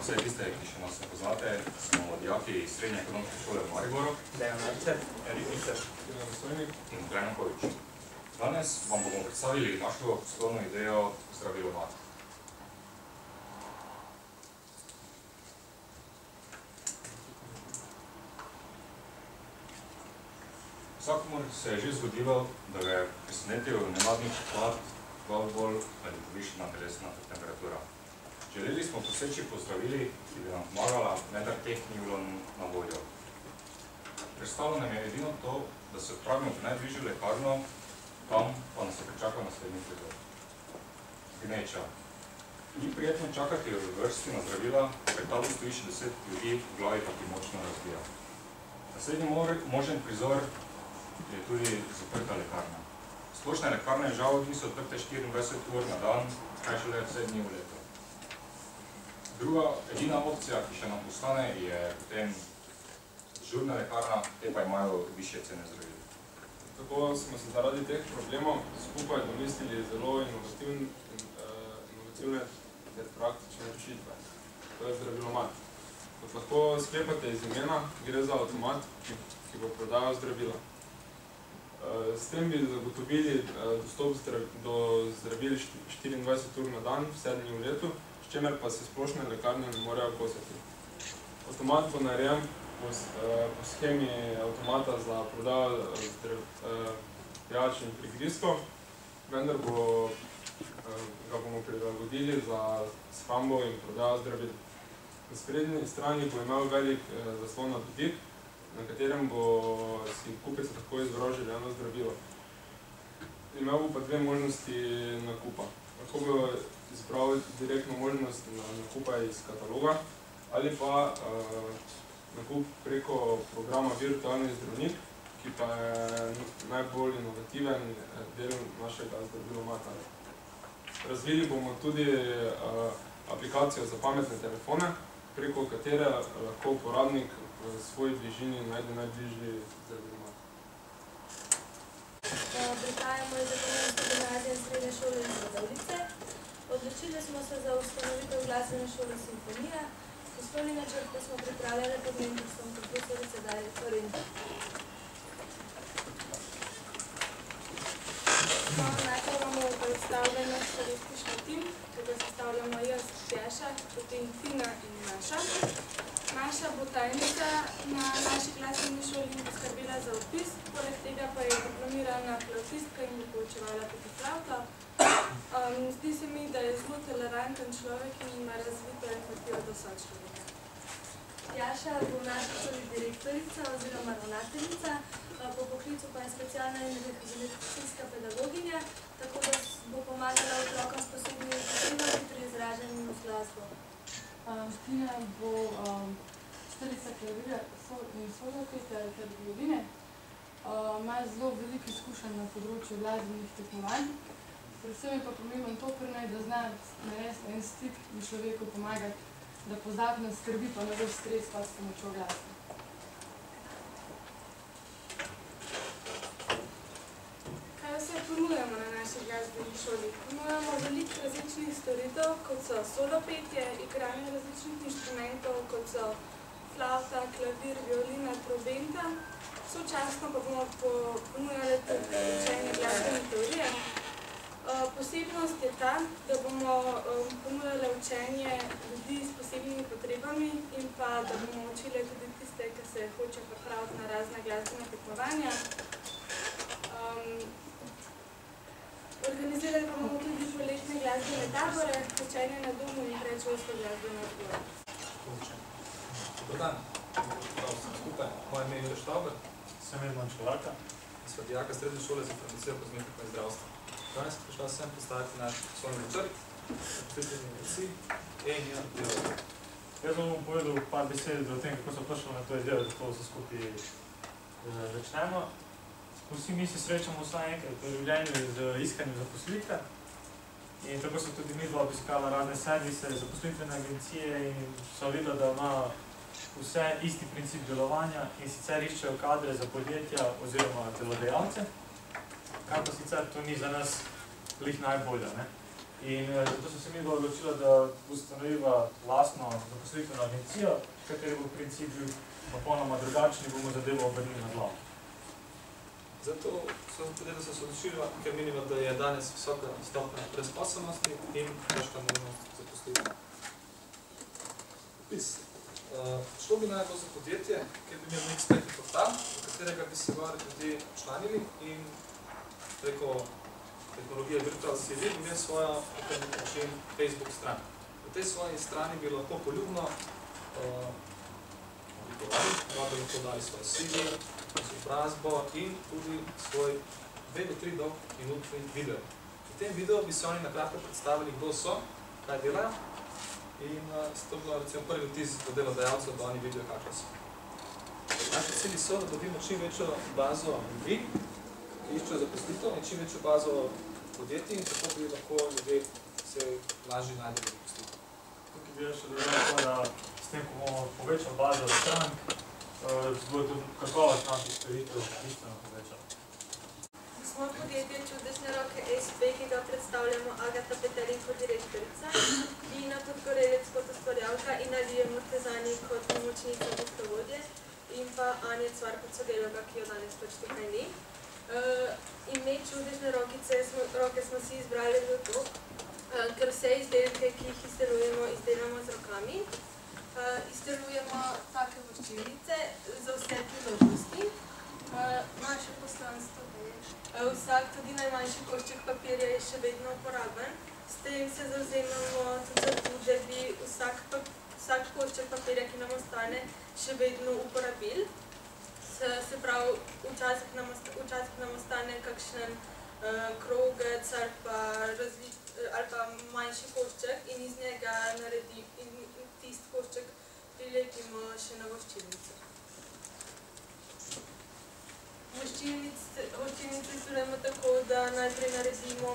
vse tiste, ki še nas ne poznate, smo dijaki iz Srednje ekonomske šole v Mariboru. Dejan Arcer, Erik Micer, Ivan Stojnik in Klemen Kovič. Danes vam bomo predstavili našo poslovno idejo Zdravilomat. Vsakomur se je že zgodilo, da ga je presenetil nenadni hlad, glavobol ali povišena telesna temperatura. Želeli smo poseči po zdravili, ki bi nam pomagala, vendar teh ni bilo na voljo. Predstavljeno nam je edino to, da se odpravimo v najbližjo lekarno, tam pa nas je pričakal naslednji prizor. Gneča. Ni prijetno čakati v vrsti na zdravila, ker tamo stoji še 10 ljudi, v glavi pa ti močno razbija. Naslednji možen prizor je tudi zaprta lekarna. Splošne lekarne žal niso odprte 24 ur na dan, kaj šele 7 dni v letu. Druga, edina opcija, ki še nam ostane, je potem žurna lekarna, te pa imajo višje cene zdravil. Tako smo se zaradi teh problemov skupaj domislili zelo inovativne ter praktične rešitve. To je Zdravilomat. Kot lahko sklepate iz imena, gre za avtomat, ki bo prodajal zdravila. S tem bi zagotovili dostop do zdravil 24 ur na dan, 7 dni v letu, s čemer pa se splošne lekarne ne morejo kosati. Avtomat bo narejen po schemi avtomata za prodajo pijač in prigrizkov, vendar ga bomo prilagodili za shrambo in prodajo zdravil. Na sprednji strani bo imel velik zaslon na dotik, na katerem bo si kupec lahko izbral željeno zdravilo. Imel bo pa dve možnosti nakupa. Lahko bo izbral direktno možnost nakupa iz kataloga ali pa nakup preko programa Virtualni zdravnik, ki pa je najbolj inovativen del našega Zdravilomata. Razvili bomo tudi aplikacijo za pametne telefone, preko katere lahko uporabnik v svoji bližini najde najbližji Zdravilomat. Prihajamo iz Ekonomske gimnazije in srednje šole iz Radovljice. Odločili smo se za ustanovitev glasbene šole Simfonija. Poslovni načrt pa smo pripravljali pod mentorstvom profesorice Darje Korin. Najprej bomo predstavljali naš solistični tim, ki ga sestavljamo jaz, Tjaša, potem Tina in Maša. Maša bo tajnica na naši glasbeni šoli in poskrbela za vpis, poleg tega pa je diplomirana flavtistka in bo poučevala tudi flavto. Zdi se mi, da je zelo toleranten človek in ima razvito empatijo do sočloveka. Tjaša bo naša šoli direktorica oziroma ravnateljica, po poklicu pa je specialna in rehabilitacijska pedagoginja, tako da bo pomagala otrokom s posebnimi potrebami pri izražanju z glasbo. Tina bo učiteljica klavira in solopete ter violine. Ima zelo veliko izkušenj na področju glasbenih tekmovanj. Predvsem je pa pomemben to, da zna narediti en stik in človeku pomagati, da pozabno skrbi pa na ves stres pa s pomočjo glasbe. Kaj vse ponujamo na naši glasbeni šoli? Ponujamo veliko različnih storitev, kot so solopetje, igranje različnih inštrumentov, kot so flavta, klavir, violina, trobenta. Sočasno pa bomo ponujali tudi učenje glasbene teorije. Posebnost je ta, da bomo ponujali učenje ljudi s posebnimi potrebami in pa da bomo učili tudi tiste, ki se hoče pripraviti na razne glasbene tekmovanja. Organizirali bomo tudi poletne glasbene tabore, učenje na domu in predšolsko glasbeno vzgojo. Dobar dan, vsem skupaj. Moje ime je Jure Štauber. Sem Edman Čevarka. Sva dijaka srednje šole za farmacijo, kozmetiko in zdravstvo. Danes sem prišla sem predstaviti naš poslovni načrt, predstavljeni vsi, in delo. Jaz bom povedal par besed o tem, kako so prišli na to idejo, da to vse skupaj začnemo. Vsi mi se srečamo vsaj enkrat v življenju z iskanjem zaposlitve. In tako so tudi mi dva obiskala razne servise, zaposlitvene agencije in so videla, da ima vse isti princip delovanja in sicer iščejo kadre za podjetja oziroma delodajalce. Kar pa sicer to ni za nas glih najbolje. In zato so se mi odločila, da ustanoviva lastno zaposlitveno agencijo, kateri bo princip bil popolnoma drugačen in bomo zadevo obrnili na glavo. Zato so se odločili, ker menimo, da je danes visoka stopnja brezposelnosti in težka možnost zaposlitve. Šlo bi najbolj za podjetje, kjer bi imel nek spletni portal, v katerega bi se ljudje članili in preko tehnologije Virtual CV bi imel svojo način Facebook stran. V tej svoji strani bi lahko poljubno oblikovali, lahko dali svoj CV, izobrazbo in tudi svoj 2 do 3 minutni video. V tem videu bi se oni nakratko predstavili, kdo so, kaj delajo in to bilo recimo prvi vtis do delodajalcev, da oni vidijo, kakšne so. Naši cilji so, da dobimo čim večjo bazo ljudi, ki iščejo zaposlitev in čim večjo bazo podjetij in tako bi lahko ljudje se lažje najdeli zaposlitev. Tukaj bi še dodal, da s tem, ko bomo povečali bazo strank, bo tudi kakovost naših storitev bistveno povečala. Smo podjetje Čudežne roke SP, ki ga predstavljamo Agata Petelin kot direktorica, Dina Podgorelec kot ustvarjalka in Alija Murtezani kot pomočnica gostovodje in pa Anja Cvar kot sodelavka, ki jo danes pač tukaj ni. Ime Čudežne roke smo si izbrali zato, ker vse izdelke, ki jih izdelamo z rokami. Izdelujemo take voščilnice za vse priložnosti. Naše poslanstvo je, vsak tudi najmanjši košček papirja je še vedno uporaben. S tem se zavzemamo tudi za to, da bi vsak košček papirja, ki nam ostane, še vedno uporabil. Se pravi, včasih nam ostane kakšen krogec ali pa manjši košček in iz njega tisti košček prilepimo še na voščilnico. Voščilnice izdelujemo tako, da najprej naredimo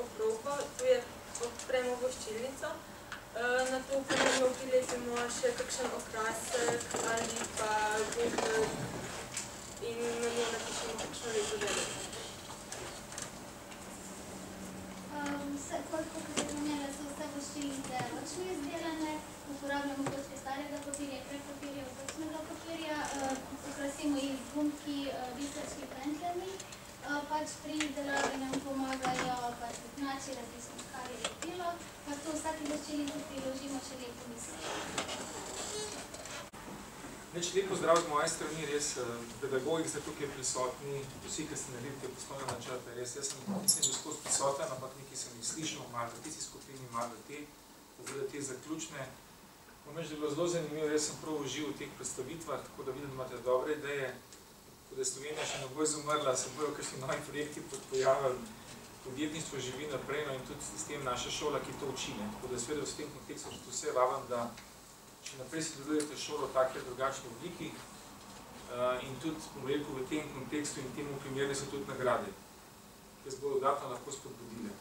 obrobo, to je odpremo voščilnico, nato pa na njo prilepimo še kakšen okrasek ali pa gumbel in na njo napišemo kakšno lepo željo. Koliko omenjala so vse voščilnice ročno izdelane, uporabljamo koščke starega papirja, prepapirja, obrčnega papirja, okrasimo jih z gumbki, biserčki, pentljami, pač pri izdelavi nam pomagajo vrtnači, različno skarje lepilo, pa to vsaki voščilnici priložimo še lepo misel. Lep pozdrav z moje strani, res pedagogi ste tukaj prisotni, vsi, ki ste naredili te poslovne načrte, res jaz nisem že skozi prisoten, ampak nekaj sem jih slišal, malo v tisti skupini, malo v te zaključne. Moram reči, da je bilo zelo zanimivo, res sem prav užival v teh predstavitvah, tako da vidim, da imate dobre ideje, tako da je Slovenija še ne bo izumrla, se bojo kakšni novi projekti pojavili, podjetništvo živi naprej, no in tudi s tem naša šola, ki to uči, tako da seveda v tem kontekstu vse vabam, da še naprej se delujete šolo v take drugačni obliki in tudi, bom rekel, v tem kontekstu in temu primerne so tudi nagrade, ki se bodo dodatno lahko spodbudile.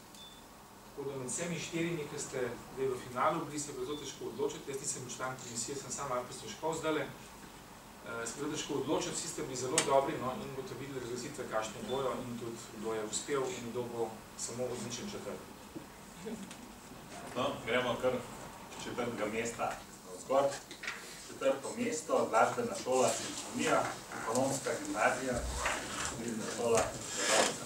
Tako da med vsemi 4, ki ste v finalu bili, se bo zelo težko odločiti, jaz nisem član komisije, sem sam malo prisluškal zdajle, se bo zelo težko odločiti, vsi ste bili zelo dobri in boste videli razglasitve, kakšne bojo in tudi kdo je uspel in kdo bo samo odličen četrt. No, gremo kar četrtega mesta. Zgor, 4. mesto, glasbena šola Simfonija, ekonomska gimnazija, glasbena šola Jerovca.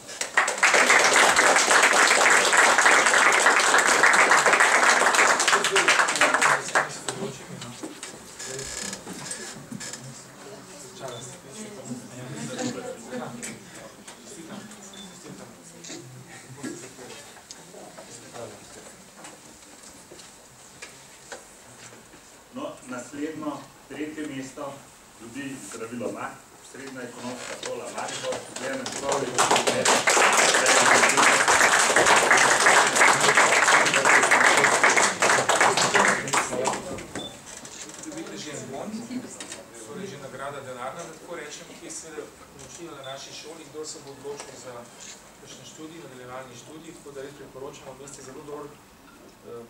Naslednjo, 3. mesto, dobi zdravilo Mak, srednja ekonomska šola Maribor, Klemen Sovič, Dobite že en bon, torej že nagrada denarna, da tako rečem, ki se naučila na naši šoli, kdo se bo odločil za kakšen študij, nadaljevalni študij, tako da res priporočamo, da ste zelo dober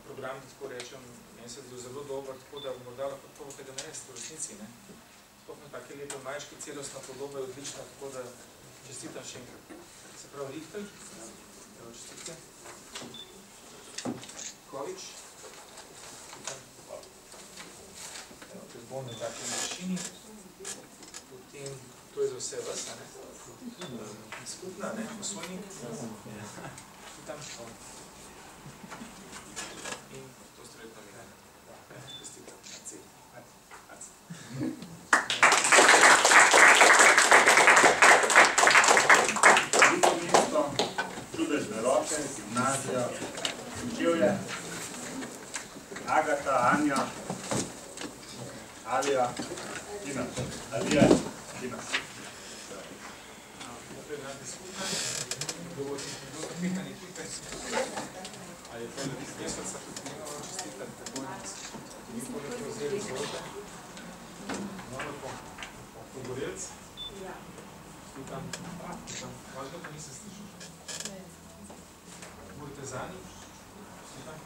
program, da tako rečem, se je zelo dober, tako da morda lahko to tega narediti v resnici. Sploh na take lepe majčke, celostna podoba je odlična, tako da čestitam še enkrat. Se pravi, Rihtelj, čestitke. Kovič. To je bon na takem mašini. Potem, to je za vse vas, a ne? Skupna, ne? Posojnik. Tam. In to stredno mi, ne? Pustite. Aci. Drugo mesto, čudežne roke, gimnazija, Čevlje, Agata, Anja, Alija, Tina. Naprej date skupaj. Dovolite pihanje tukaj. Ali je to meseca potrebno čestitati pokojnic? Nikoli ne prevzeli zvolite. Malo pogorelc. Tam. Važno pa nisem slišal. Morate za njim. Tam.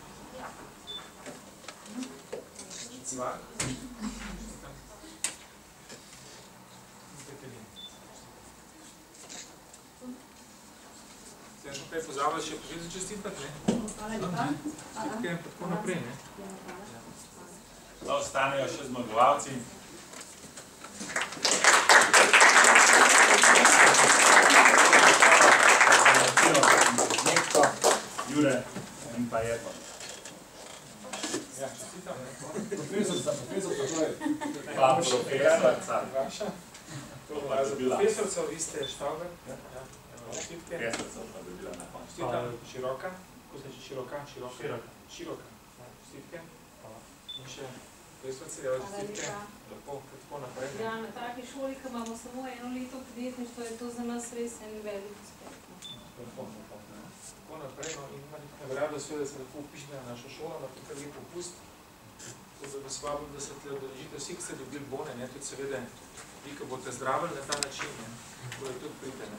Cvar. Tam. Petelin. Zdaj smo kaj pozavljali še povedati čestitati, ne? Hvala lepa. Čestitke pa tako naprej, ne? Da ostanejo še zmagovalci. Nekto, Jure in pa Jepo. Ja, čestitam, ne? Profesorca, to je. Pa profesorca. Vaša? Za profesorca, vi ste Štauber. Čestitke. Profesorca pa bi bila na koncu. Čestitam, široka. Kako se reče široka? Široka. Čestitke. In še profesorce, čestitke. Lepo, tako naprej. Ja, na taki šoli, ko imamo samo eno leto podjetništvo, je to za nas res en velik uspeh. Tako naprej, no, in imate nagrado seveda, da se lahko upišete na našo šolo, na tukaj lep popust. Da vas vabim, da se tle odrežite vsi, ki ste dobili bone, ne, tudi seveda, vi, ko boste zdravili na ta način, ne, tudi pridete, ne.